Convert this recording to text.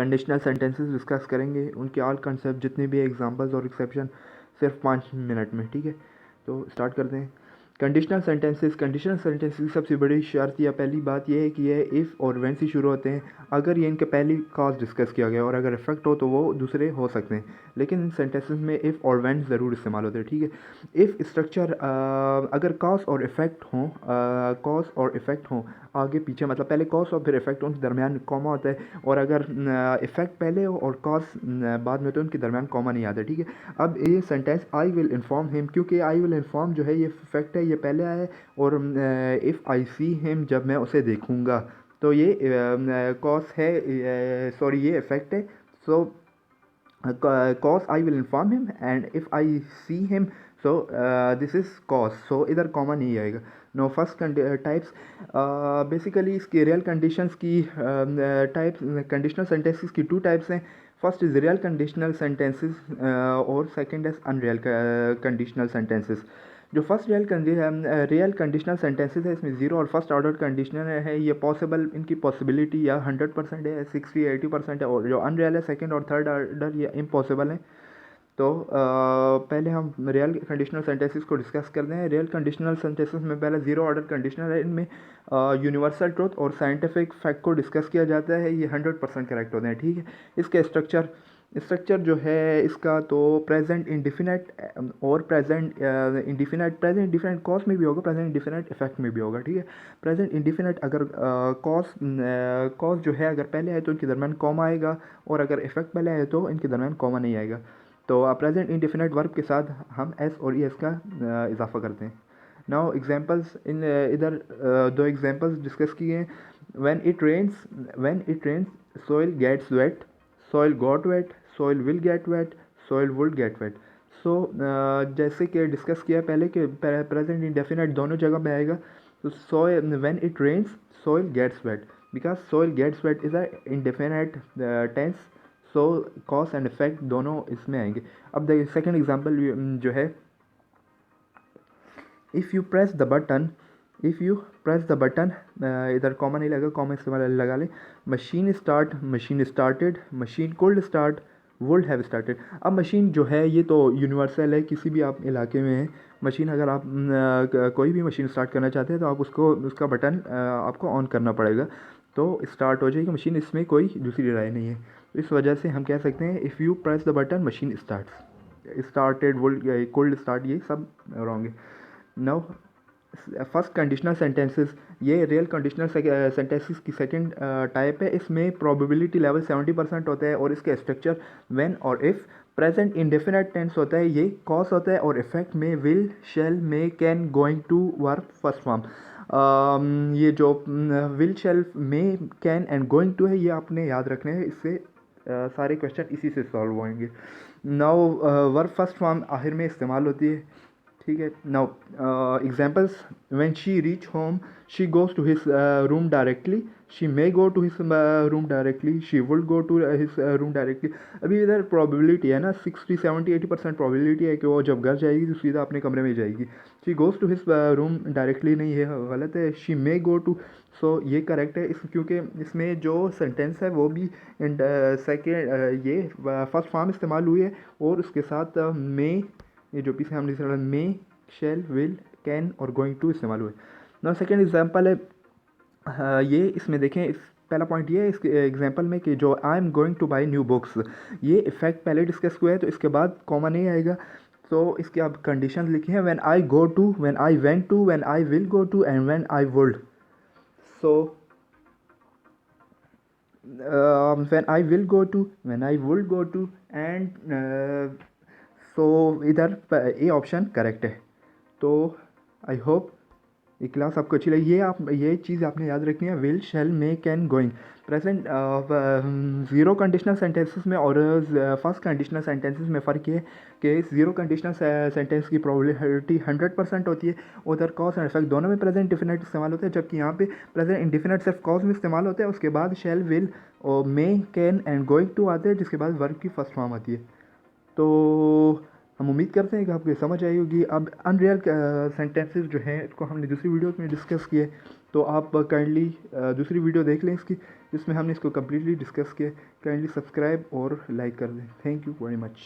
Conditional sentences discuss करेंगे, उनके all concept जितने भी एग्जांपल्स और एक्सेप्शन सिर्फ 5 मिनट में, ठीक है। तो स्टार्ट करते हैं। कंडीशनल सेंटेंसेस की सबसे बड़ी शर्त या पहली बात यह है कि ये इफ़ और व्हेन से शुरू होते हैं। अगर ये इनके पहली कॉज डिस्कस किया गया और अगर इफेक्ट हो तो वो दूसरे हो सकते हैं, लेकिन इन सेंटेंसेस में इफ़ और व्हेन ज़रूर इस्तेमाल होते हैं, ठीक है। इफ़ स्ट्रक्चर अगर कॉज और इफेक्ट हों आगे पीछे, मतलब पहले कॉज और फिर इफेक्ट, उनके दरमियान कॉमा होता है, और अगर इफेक्ट पहले हो और कॉज बाद में तो उनके दरमियान कॉमा नहीं आता, ठीक है। अब ये sentence I will inform him, क्योंकि आई विल इन्फॉर्म जो है ये इफेक्ट है, ये पहले आया है, और इफ़ आई सी हिम जब मैं उसे देखूँगा तो ये कॉज है, सॉरी ये इफेक्ट है। सो cause I will inform him, and if I see him, so this is cause, so इधर कॉमा नहीं आएगा। नो फर्स्ट टाइप्स, बेसिकली इसकी रियल कंडीशंस की टाइप कंडीशनल सेंटेंसेस की 2 टाइप्स हैं। First is real conditional sentences और second is unreal conditional sentences. जो first real conditional sentences है, इसमें ज़ीरो और फर्स्ट ऑर्डर कंडीशनल है, ये पॉसिबल, इनकी पॉसिबिलिटी या 100% है, 60-80% है, और जो अनरियल है सेकंड और थर्ड ऑर्डर ये इम्पॉसिबल है। तो पहले हम रियल कंडीशनल सेंटेंसेस को डिस्कस करते हैं। रियल कंडीशनल सेंटेंसेस में पहले ज़ीरो ऑर्डर कंडीशनल है, इनमें यूनिवर्सल ट्रुथ और साइंटिफिक फैक्ट को डिस्कस किया जाता है, ये 100% करेक्ट होते हैं, ठीक है। इसके स्ट्रक्चर जो है इसका, तो प्रेजेंट इंडिफिनिट और प्रेजेंट इंडिफिनिट कॉज में भी होगा, प्रेजेंट इंडिफिनिट इफेक्ट में भी होगा, ठीक है। प्रेजेंट इंडिफिनिट अगर कॉज जो है अगर पहले आए तो इनके दरमियान कॉमा आएगा, और अगर इफेक्ट पहले आए तो इनके दरमियान कॉमा नहीं आएगा। तो प्रेजेंट इंडिफिनिट वर्ब के साथ हम एस और ई एस का इजाफा करते हैं। नाउ एग्जांपल्स, इधर 2 एग्जांपल्स डिस्कस किए हैं। When it rains soil gets wet, soil got wet, soil will get wet, soil would get wet. So जैसे कि डिस्कस किया पहले कि प्रेजेंट इंडेफिनिट दोनों जगह में आएगा। तो soil when it rains soil gets wet, because soil gets wet is a indefinite tense, so cause and effect दोनों इसमें आएंगे। अब देखिए सेकंड एग्जांपल जो है, if you press the button, इधर कॉमा नहीं लगा, कॉमा इस्तेमाल लगा ले। Machine started, machine could start, would have started. अब मशीन जो है ये तो यूनिवर्सल है, किसी भी आप इलाके में है मशीन, अगर आप कोई भी मशीन स्टार्ट करना चाहते हैं तो आप उसका बटन आपको ऑन करना पड़ेगा, तो स्टार्ट हो जाएगी मशीन, इसमें कोई दूसरी राय नहीं है। तो इस वजह से हम कह सकते हैं if you press the button machine started, would, could start, ये सब रॉन्ग है। नाउ फर्स्ट कंडीशनल सेंटेंसेस, ये रियल कंडीशनल सेंटेंसेस की सेकंड टाइप है। इसमें प्रोबेबिलिटी लेवल 70% होता है, और इसके स्ट्रक्चर व्हेन और इफ़। प्रेजेंट इंडेफिनिट टेंस होता है, ये कॉज होता है, और इफेक्ट में will, shall, may, can, going to, verb, first form. ये जो will, shall, may, can and going to है, ये आपने याद रखने हैं, इससे सारे क्वेश्चन इसी से सॉल्व होंगे। नाउ वर्ब फर्स्ट फॉर्म आखिर में इस्तेमाल होती है, ठीक है। Now examples, when she reach home she goes to his room directly, she may go to his room directly, she would go to his room directly. अभी इधर प्रोबेबिलिटी है ना, 60-70-80% प्रोबेबिलिटी है कि वो जब घर जाएगी तो सीधा अपने कमरे में जाएगी। She goes to his room directly नहीं है, गलत है, शी मे गो टू, सो ये करेक्ट है। क्योंकि इसमें जो सेंटेंस है वो भी सेकेंड ये फर्स्ट फॉर्म इस्तेमाल हुई है, और उसके साथ मे, ये जो पीछे हमने इसमें मे, शैल, विल, कैन और गोइंग टू इस्तेमाल हुए। ना सेकेंड एग्जांपल है, ये इसमें देखें, इस पहला पॉइंट ये है इसके एग्जांपल में कि जो I am going two by new books, ये इफेक्ट पहले डिस्कस हुआ है, तो इसके बाद कॉमा नहीं आएगा। तो इसके अब कंडीशन लिखी हैं, when I go to, when I went to, when I will go to and when I would. So when I will go to, when I would go to and, so इधर a option correct है। तो I hope ये class आपको अच्छी लगी। ये चीज़ आपने याद रखनी है, will, shall, may, can, going. Present zero conditional sentences में और फर्स्ट कंडीशनल सेंटेंसेस में फ़र्क ये है कि ज़ीरो कंडीशनल सेंटेंस की प्रोबेबिलिटी 100% होती है, उधर कॉज एंड इफेक्ट दोनों में प्रेजेंट इंडेफिनिट इस्तेमाल होता है, जबकि यहाँ पे प्रेजेंट इंडेफिनिट सिर्फ कॉज में इस्तेमाल होता है, उसके बाद शैल, विल और मे, कैन एंड गोइंग टू आते हैं, जिसके बाद वर्ब की फर्स्ट फॉर्म आती है। तो हम उम्मीद करते हैं कि आपको समझ आई होगी। अब अनरियल सेंटेंसेस जो हैं इसको हमने दूसरी वीडियो में डिस्कस किए, तो आप काइंडली दूसरी वीडियो देख लें इसकी, जिसमें हमने इसको कम्प्लीटली डिस्कस किया। काइंडली सब्सक्राइब और लाइक कर दें। Thank you very much.